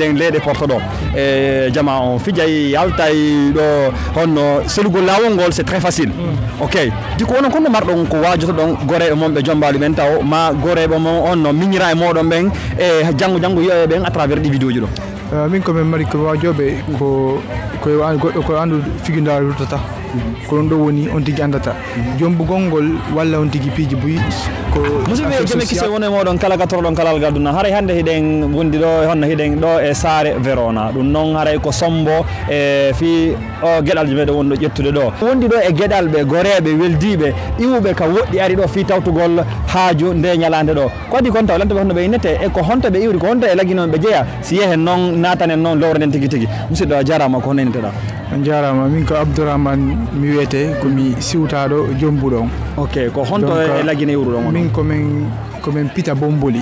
hiɗen leyɗe porto ɗo e jama on fijay yaltay ɗo honno selugol lawol ngol c'est très facile ok diko onon kono marɗon ko wajoto ɗon goreɓe mon ɓe jombaɗu ɓen taw ma goreɓe mon on no miñira e moɗon ɓen e janggo yoɓe ɓen à travers ɗi vidéo ji ɗo min komin mari ko wajoɓe ko goɗɗo ko andu figudare ruttata ko ɗon ɗo woni on tigui andata jombugol ngol walla on tigui piiji buyi ko musidɓe jomi kise woni moɗon kala gatoroɗon kalal gaduna haray hande hiɗen wondi ɗo honno hiɗen ɗo e Saare Verona ɗum noon haray ko sombo e fi o gueɗal meɗen wonɗo ƴettude ɗo wondi ɗo e gueɗal ɓe goreɓe weldiɓe iwuɓe ka woɗɗi ari ɗo fi tawtugol haaju nde ñalande ɗo ko adi kon taw lantoɓe honno ɓe innete e ko honto ɓe iwri ko honto e lagui noon ɓe jeeya si yehen noon natanen noon lowre nden tigui tigui musidɗo a jarama ko honno inniteɗa on jarama min ko Abdourahmane mi wiyete komi siwtaɗo jombuɗo on ok ko honto e laggine iwru ɗon min komin Pita Bomboli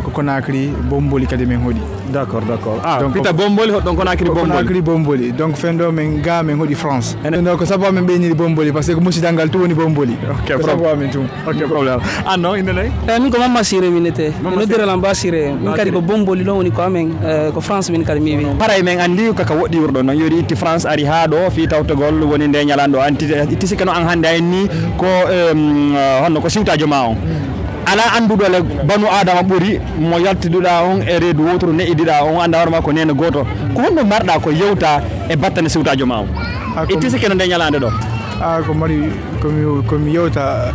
ko Conakry Bomboli kadi min hoɗi d'accord donc Pita Bomboli hoɗɗon Conakry Bomboli donc fendo min ga min hoɗi France donc ko sabu amin ɓeyniri Bomboli par ce que musidal ngal tu woni Bomboli ko sabu amin tum ok probléme non inde nayi min ko Mamma Siré minete noddire lamba Siré min kadi ko Bomboli ɗon woni ko amen ko France min kadi mi wi paray men andi kaka woɗɗi wurɗo noon yori itti France ari ha ɗo fi tawtogol woni nde ñalanɗo itti sikka no an hande en ni ko honno ko siwtajo ma on ala anduɗo le banu adama ɓuuri mo yaltiduɗa on e reedu wotoro ne'idiɗa on anda hoorema ko nene goto ko honno marɗa ko yewta e battane siwtajo ma o itti sikka no nde ñalande ɗo ko mari komi yewta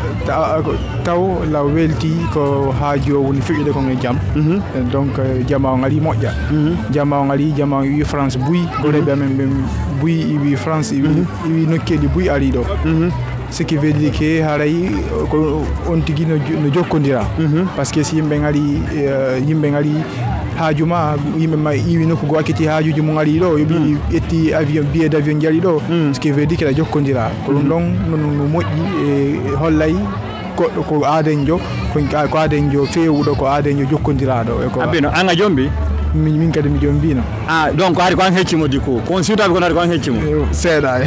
taw law welti ko haaju o woni fiƴude kon e jaam donc jama o ngari moƴƴa jama o ngari jama o wi France buyi goreɓe amen ɓe buyi iwi France iwi nokkeji buyi ari ɗo ce qui veut dire que haray ko on tigui no jokkodira parce que si yimɓe ngari haaju ma yimɓe ma iwi nokku go akkiti haajuji mo ngari ɗo yoɓi ƴetti avion billet d' avion jari ɗo ce qui veut dire que ɗa jokkodira ko ɗum ɗon no moƴƴi e hollay goɗɗo ko aadenjo ko aadenjo fewuɗo ko aadenjo jokkodiraɗo e ko abino an a jombi min kadi mi jombino donc hari ko an heccimo di ko kon siwtaɓe kono hari ko an heccimo seeɗa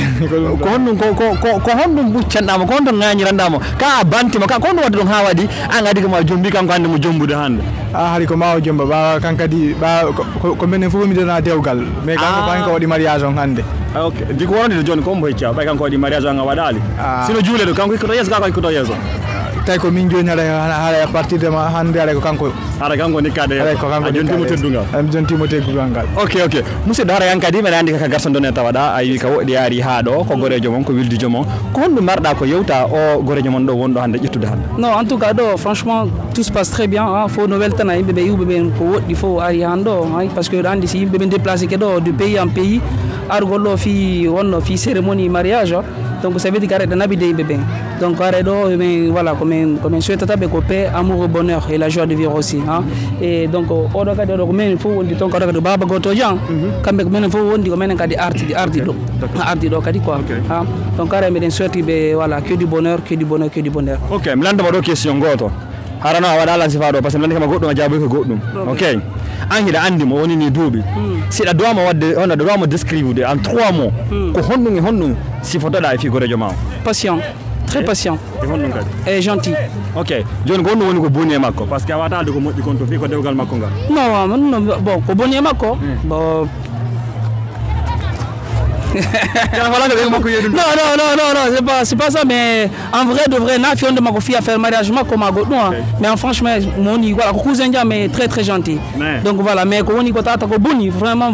ko honɗum ko honɗum ɓuccanɗamo ko honɗum ŋañiranɗamo ka a bantima ka ko honɗum wadde ɗum ha waɗi an adi ko ma jombi kanko hande mo jombude hande hari ko ma o jomba ɓawa kankadi ko minen fof midona dewgal mais kanko waɗi mariage on hande ok di ko wonde joni ko mbo hecca ɓay kanko waɗi mariage on a waɗali sino juule ɗo kanko hikkoto yeeso ka ko hikkoto yeeso tawi ko min joni haɗa à partir de hande haɗa ko kanko nikkade a jontimo teddugal mi jontimo teggugal ngal ok musidɗo hara yan kadi mbeɗa andi kaka garson ɗon e tawaɗa a wi ka woɗɗi yaari ha ɗo ko gorejo mon ko wildijo mon ko honɗum marɗa ko yewta o gorejo mon ɗo wonɗo hande ƴettude hande non en tout cas ɗo franchement tout se passe très bien fo no weltana yimɓeɓe iwɓe ɓen ko woɗɗi fo ari han ɗo par ce que andi si yimɓeɓe déplacé ke ɗo de pays en pays argol ɗo fi cérémonie mariage donc ça veut dire qu'arrête nabi de yimɓe ɓen donc arrête ɗo mais voilà comme souhaitata ɓe ko paix amour bonheur et la joie de vivre aussi et donc oɗo kadi oɗo ko minen fof wondi toon kadi baba goto jan kamɓe ko minen fof wondi ko minen kadi ardi ɗo kadi quoi donc ara meɗen souhaitiɓe voilà que du bonheur ok mi landama ɗo question goto harano a waɗa lansifa ɗo par ce que mi landi kama goɗɗum a jaaboy ko goɗɗum ok an hiɗa andi mo woni ni duuɓi siɗa dowama wadde on aɗa dowama descrive en 3 mots ko honɗum e honɗum sifotoɗa e fi gorejo ma o patient très patient et gentil ok joni ko honɗum woni ko boni e makko par ce que a wata alde ko moƴƴi kon to fi ko dewgal makko ngal non bon ko boni e makko bon non, c'est pas ça, mais en vrai de vrai, n'a fait de ma fille à faire mariage, comme à Godou, mais franchement, mon voilà, cousin mais très très gentil. Donc voilà, mais quand on y côté boni, vraiment,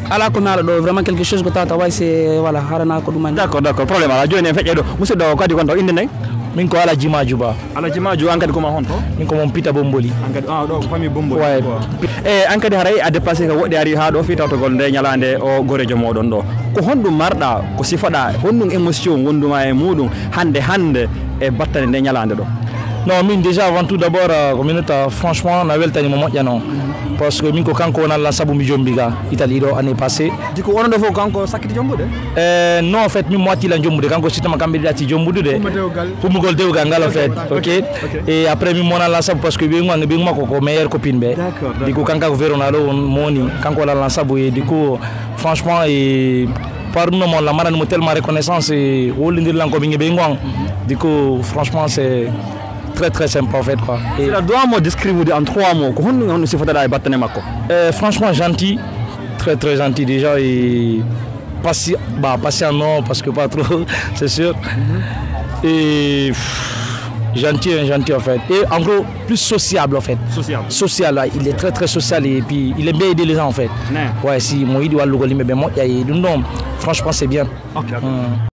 à la communauté, vraiment quelque chose que tu c'est voilà, harana kodumani. D'accord, problème. Alors, je n'ai fait que monsieur doit quoi du compte indien. min ko Alaji Maju an kadi koma honto min ko mon Pita Bomboli an kadi ɗo famille Bomboli an kadi haray a dépassé ko woɗɗi ari ha ɗo fi tawtogol nde ñalande o gorejo moɗon ɗo ko honɗum marɗa ko sifoɗa honɗum émotion wonduma e muɗum hande e battane nde ñalande ɗo non min déjà avant tout d'abord communauté franchement na weltanimo moƴƴano parce que min ko kanko wonalla sabu mi jombi ga Italie ɗo année passé diko wono ɗo fof kanko sakkiti jombude non en fait min mo wattila jombude kanko sitama kamɓe ɗiɗati jombude de fummugol dewgal ngal en fait ok et après min monalla sabu parce que ɓe makko ko meilleure copine ɓe diko kanka ko Verona ɗo moni kanko wonalla sabu e diko franchement et par ɗum noon la maranimo tellement reconnaissance e wollodirlan koɓe ɓe gon diko franchement c'est très très sympa en fait quoi. Et la doit me décrire en 3 mots. Comment on se fait à battre mako? Franchement gentil, très très gentil déjà et patient non parce que pas trop, c'est sûr. Et gentil en fait. Et en gros plus sociable en fait. Social là, il est très très social et puis il aime bien aider les gens en fait. Ouais, si moi il doit le mais ben moi franchement c'est bien. OK.